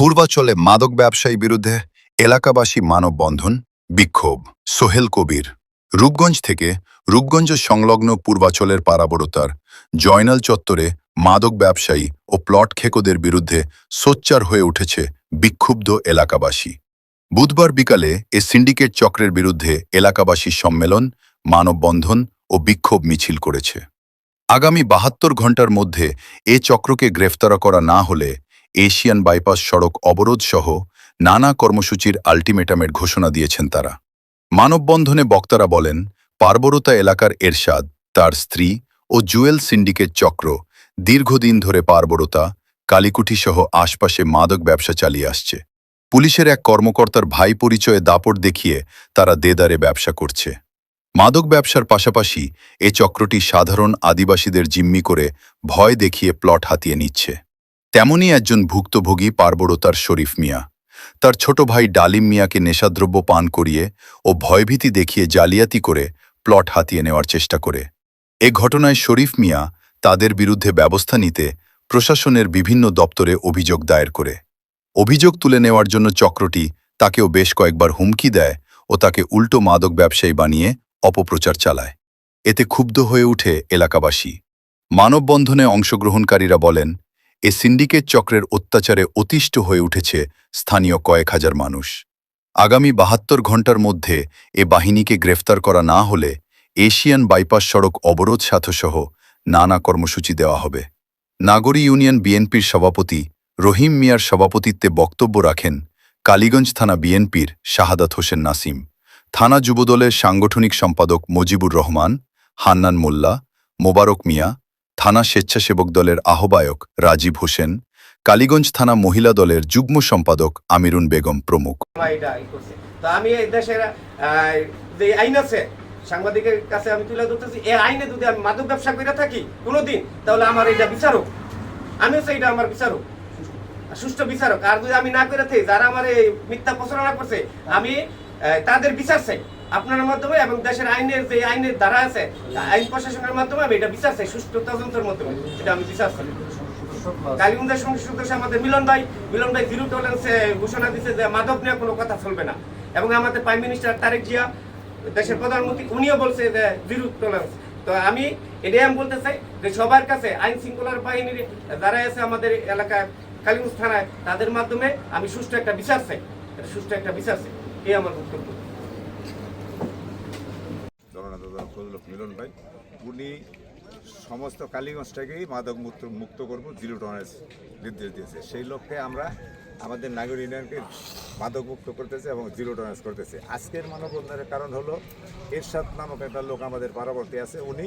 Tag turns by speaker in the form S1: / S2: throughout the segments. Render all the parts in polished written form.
S1: পূর্বাচলে মাদক ব্যবসায়ী বিরুদ্ধে এলাকাবাসী মানববন্ধন, বিক্ষোভ। সোহেল কবির, রূপগঞ্জ থেকে। রূপগঞ্জ সংলগ্ন পূর্বাচলের পাড়াবড়তার জয়নাল চত্বরে মাদক ব্যবসায়ী ও প্লট খেকোদের বিরুদ্ধে সোচ্চার হয়ে উঠেছে বিক্ষুব্ধ এলাকাবাসী। বুধবার বিকালে এ সিন্ডিকেট চক্রের বিরুদ্ধে এলাকাবাসী সম্মেলন, মানববন্ধন ও বিক্ষোভ মিছিল করেছে। আগামী ৭২ ঘণ্টার মধ্যে এ চক্রকে গ্রেফতার করা না হলে এশিয়ান বাইপাস সড়ক অবরোধ সহ নানা কর্মসূচির আল্টিমেটামের ঘোষণা দিয়েছেন তারা। মানববন্ধনে বক্তারা বলেন, পার্বরতা এলাকার এরশাদ, তার স্ত্রী ও জুয়েল সিন্ডিকেট চক্র দীর্ঘদিন ধরে পার্বরতা, কালীকুঠি সহ আশপাশে মাদক ব্যবসা চালিয়ে আসছে। পুলিশের এক কর্মকর্তার ভাই পরিচয়ে দাপট দেখিয়ে তারা দেদারে ব্যবসা করছে। মাদক ব্যবসার পাশাপাশি এ চক্রটি সাধারণ আদিবাসীদের জিম্মি করে ভয় দেখিয়ে প্লট হাতিয়ে নিচ্ছে। তেমনই একজন ভুক্তভোগী পার্বরতার শরীফ মিয়া। তার ছোট ভাই ডালিম মিয়াকে নেশাদ্রব্য পান করিয়ে ও ভয়ভীতি দেখিয়ে জালিয়াতি করে প্লট হাতিয়ে নেওয়ার চেষ্টা করে। এ ঘটনায় শরীফ মিয়া তাদের বিরুদ্ধে ব্যবস্থা নিতে প্রশাসনের বিভিন্ন দপ্তরে অভিযোগ দায়ের করে। অভিযোগ তুলে নেওয়ার জন্য চক্রটি তাকেও বেশ কয়েকবার হুমকি দেয় ও তাকে উল্টো মাদক ব্যবসায়ী বানিয়ে অপপ্রচার চালায়। এতে ক্ষুব্ধ হয়ে উঠে এলাকাবাসী। মানববন্ধনে অংশগ্রহণকারীরা বলেন, এ সিন্ডিকেট চক্রের অত্যাচারে অতিষ্ঠ হয়ে উঠেছে স্থানীয় কয়েক হাজার মানুষ। আগামী ৭২ ঘণ্টার মধ্যে এ বাহিনীকে গ্রেফতার করা না হলে এশিয়ান বাইপাস সড়ক অবরোধ সাথসহ নানা কর্মসূচি দেওয়া হবে। নাগরী ইউনিয়ন বিএনপির সভাপতি রহিম মিয়ার সভাপতিত্বে বক্তব্য রাখেন কালীগঞ্জ থানা বিএনপির শাহাদাত হোসেন নাসিম, থানা যুবদলের সাংগঠনিক সম্পাদক মজিবুর রহমান, হান্নান মোল্লা, মোবারক মিয়া, থানা স্বেচ্ছাসেবক দলের আহ্বায়ক রাজীব হোসেন, কালীগঞ্জ থানা মহিলা দলের যুগ্ম সম্পাদক আমিরুন বেগম প্রমুখ।
S2: আমি এই দেশের যে আইন আছে সাংবাদিকের কাছে আমি তুলে ধরতেছি, এই আইনে যদি আমি মাদক ব্যবসা করে থাকি কোনোদিন, তাহলে আমার এটা বিচারক, আমি হচ্ছে এটা আমার বিচারক, সুষ্ঠু বিচারক। আর যদি আমি না করে থাকি, যারা আমার এই মিথ্যা প্রচারণা করছে, আমি তাদের বিচার চাই আপনার মাধ্যমে, এবং দেশের আইনের যে আইনের ধারা আছে আইন প্রশাসনের মাধ্যমে আমি এটা বিচার চাই, সুষ্ঠু তদন্তের মাধ্যমে এটা আমি বিচার চাই। কালীগঞ্জের সদস্য আমাদের মিলন ভাই জিরো টলারেন্সে ঘোষণা দিচ্ছে যে মাদক নিয়ে কোনো কথা চলবে না, এবং আমাদের প্রাইম মিনিস্টার তারেক জিয়া, দেশের প্রধানমন্ত্রী, উনিও বলছে যে জিরো টলারেন্স। তো আমি এটাই আমি বলতে চাই যে সবার কাছে আইন শৃঙ্খলার বাহিনীর যারা আছে আমাদের এলাকায় কালীগঞ্জ থানায়, তাদের মাধ্যমে আমি সুষ্ঠু একটা বিচার চাই, এই আমার বক্তব্য।
S3: মিলন ভাই, উনি সমস্ত কালীগঞ্জটাকেই মাদক মুক্ত করব, জিরো টলারেন্স নির্দেশ দিয়েছে। সেই লক্ষ্যে আমরা আমাদের নাগরিক ইউনিয়নকে মাদক মুক্ত করতেছে এবং জিরো টলারেন্স করতেছে। আজকের মানববন্ধনের কারণ হলো এরশাদ নামক একটা লোক আমাদের পার্শ্ববর্তী আছে, উনি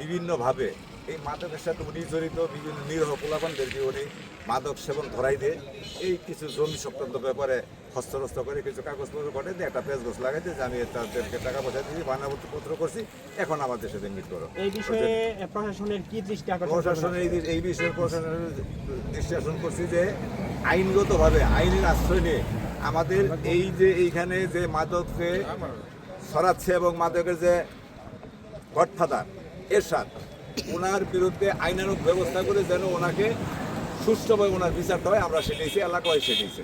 S3: বিভিন্নভাবে এই মাদকের সাথে উনি জড়িত, বিভিন্ন নিরহ পোলাপানদেরকে উনি মাদক সেবন ধরাই দিয়ে এই কিছু জমি সংক্রান্ত ব্যাপারে হস্তরস্ত করে কিছু কাগজপত্র করে দিয়ে একটা পেজগোছ লাগাইতে যে আমি তাদেরকে টাকা পয়সা দিয়েছি, বানাপত্র করছি, এখন আমাদের সাথে মিট করো।
S4: এই বিষয়ে প্রশাসনের কি দৃষ্টি আকর্ষণ?
S3: প্রশাসনের এই বিষয়ে প্রশাসনের দৃষ্টি আকর্ষণ করছি যে আইনগতভাবে আইনের আশ্রয় নিয়ে আমাদের এই যে এইখানে যে মাদককে ছড়াচ্ছে এবং মাদকের যে গডফাদার এরশাদ, ওনার বিরুদ্ধে আইনানুগ ব্যবস্থা করে যেন ওনাকে সুষ্ঠুভাবে ওনার বিচারটা হয়, আমরা সেটাইছি, এলাকায় সেটাইছে।